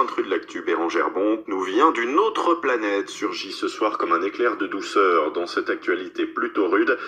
intrus de l'actu, Bérangère Bonte, nous vient d'une autre planète, surgit ce soir comme un éclair de douceur dans cette actualité plutôt rude.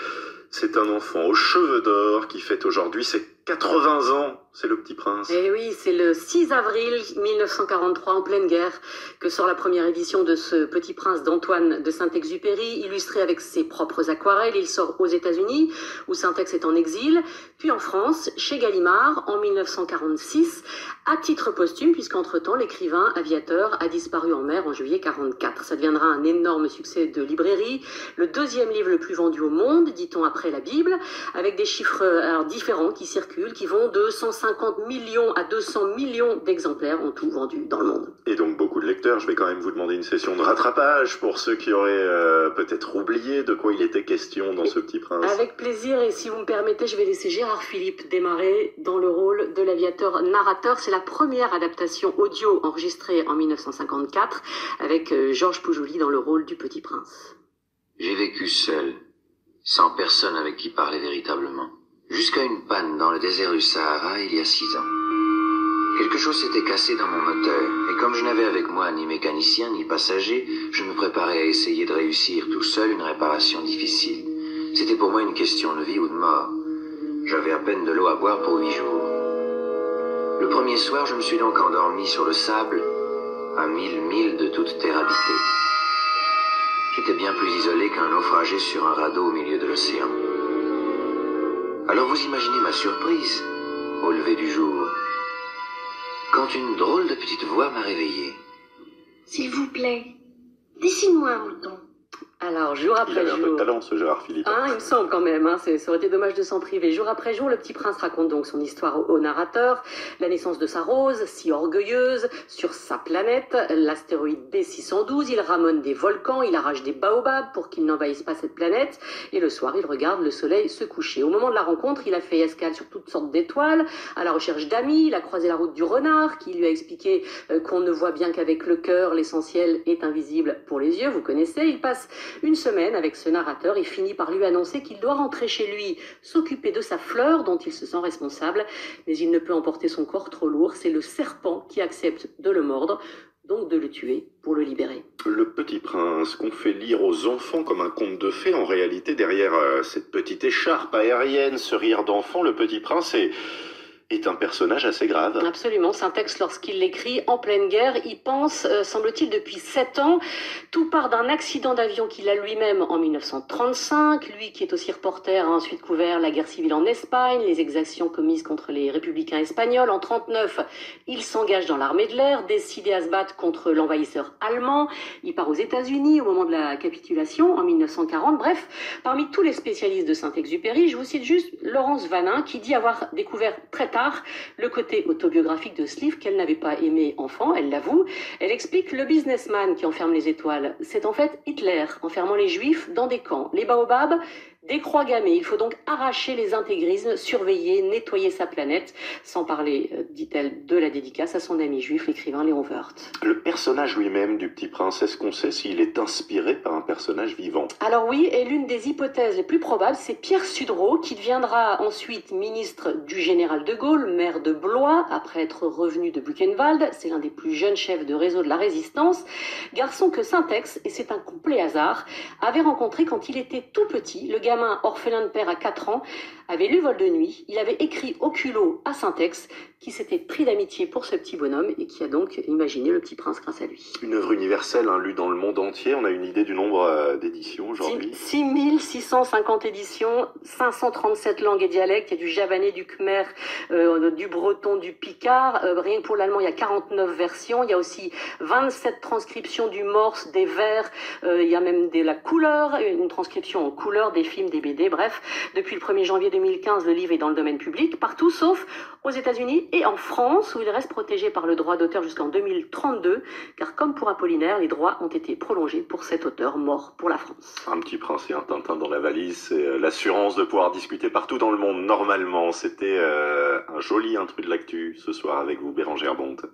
C'est un enfant aux cheveux d'or qui fête aujourd'hui ses 80 ans. C'est le Petit Prince. Eh oui, c'est le 6 avril 1943, en pleine guerre, que sort la première édition de ce Petit Prince d'Antoine de Saint-Exupéry, illustré avec ses propres aquarelles. Il sort aux États-Unis, où Saint-Ex est en exil, puis en France, chez Gallimard, en 1946, à titre posthume, puisqu'entre-temps, l'écrivain aviateur a disparu en mer en juillet 44. Ça deviendra un énorme succès de librairie, le deuxième livre le plus vendu au monde, dit-on après la Bible, avec des chiffres différents qui circulent, qui vont de 150 millions à 200 millions d'exemplaires en tout vendus dans le monde. Et donc beaucoup de lecteurs. Je vais quand même vous demander une session de rattrapage pour ceux qui auraient peut-être oublié de quoi il était question dans ce Petit Prince. Avec plaisir, et si vous me permettez, je vais laisser Gérard Philipe démarrer dans le rôle de l'aviateur narrateur. C'est la première adaptation audio enregistrée en 1954 avec Georges Poujouli dans le rôle du Petit Prince. J'ai vécu seul, sans personne avec qui parler véritablement, jusqu'à une panne dans le désert du Sahara il y a 6 ans. Quelque chose s'était cassé dans mon moteur, et comme je n'avais avec moi ni mécanicien ni passager, je me préparais à essayer de réussir tout seul une réparation difficile. C'était pour moi une question de vie ou de mort. J'avais à peine de l'eau à boire pour 8 jours. Le premier soir, je me suis donc endormi sur le sable, à 1000 milles de toute terre habitée. J'étais bien plus isolé qu'un naufragé sur un radeau au milieu de l'océan. Alors vous imaginez ma surprise, au lever du jour, quand une drôle de petite voix m'a réveillé. S'il vous plaît, dessine-moi un mouton. Alors, jour Il après avait un peu de jour... talent, ce Gérard Philippe. Il me semble quand même, ça aurait été dommage de s'en priver. Jour après jour, le Petit Prince raconte donc son histoire au narrateur, la naissance de sa rose, si orgueilleuse, sur sa planète, l'astéroïde B612, il ramone des volcans, il arrache des baobabs pour qu'ils n'envahissent pas cette planète, et le soir, il regarde le soleil se coucher. Au moment de la rencontre, il a fait escale sur toutes sortes d'étoiles, à la recherche d'amis, il a croisé la route du renard, qui lui a expliqué qu'on ne voit bien qu'avec le cœur, l'essentiel est invisible pour les yeux, vous connaissez. Il passe une semaine avec ce narrateur et finit par lui annoncer qu'il doit rentrer chez lui, s'occuper de sa fleur dont il se sent responsable, mais il ne peut emporter son corps trop lourd. C'est le serpent qui accepte de le mordre, donc de le tuer pour le libérer. Le Petit Prince qu'on fait lire aux enfants comme un conte de fées, en réalité, derrière cette petite écharpe aérienne, ce rire d'enfant, le Petit Prince est un personnage assez grave. Absolument, Saint-Ex, lorsqu'il l'écrit en pleine guerre, il pense, semble-t-il, depuis 7 ans. Tout part d'un accident d'avion qu'il a lui-même en 1935. Lui qui est aussi reporter a ensuite couvert la guerre civile en Espagne, les exactions commises contre les républicains espagnols. En 1939, il s'engage dans l'armée de l'air, décidé à se battre contre l'envahisseur allemand. Il part aux États-Unis au moment de la capitulation en 1940. Bref, parmi tous les spécialistes de Saint-Exupéry, je vous cite juste Laurence Vanin qui dit avoir découvert très tard le côté autobiographique de ce livre qu'elle n'avait pas aimé enfant, elle l'avoue. Elle explique le businessman qui enferme les étoiles. C'est en fait Hitler enfermant les juifs dans des camps. Les baobabs, des croix gammées. Il faut donc arracher les intégrismes, surveiller, nettoyer sa planète, sans parler, dit-elle, de la dédicace à son ami juif, l'écrivain Léon Woerth. Le personnage lui-même du Petit Prince, est-ce qu'on sait s'il est inspiré par un personnage vivant? Alors oui, et l'une des hypothèses les plus probables, c'est Pierre Sudreau, qui deviendra ensuite ministre du général de Gaulle, maire de Blois, après être revenu de Buchenwald. C'est l'un des plus jeunes chefs de réseau de la résistance. Garçon que Saint-Ex, et c'est un complet hasard, avait rencontré quand il était tout petit. Le gamin orphelin de père à 4 ans avait lu Vol de nuit. Il avait écrit au culot à Saint-Ex, qui s'était pris d'amitié pour ce petit bonhomme et qui a donc imaginé le Petit Prince grâce à lui. Une œuvre universelle, lue dans le monde entier. On a une idée du nombre d'éditions aujourd'hui? 6650 éditions, 537 langues et dialectes. Il y a du javanais, du khmer, du breton, du picard. Rien que pour l'allemand, il y a 49 versions. Il y a aussi 27 transcriptions du morse, des vers. Il y a même de la couleur, une transcription en couleur des films, des BD. Bref, depuis le 1er janvier 2015, le livre est dans le domaine public, partout sauf aux États-Unis et en France, où il reste protégé par le droit d'auteur jusqu'en 2032, car comme pour Apollinaire, les droits ont été prolongés pour cet auteur mort pour la France. Un Petit Prince et un Tintin dans la valise, c'est l'assurance de pouvoir discuter partout dans le monde normalement. C'était un joli intrus de l'actu ce soir avec vous, Bérangère Bonte.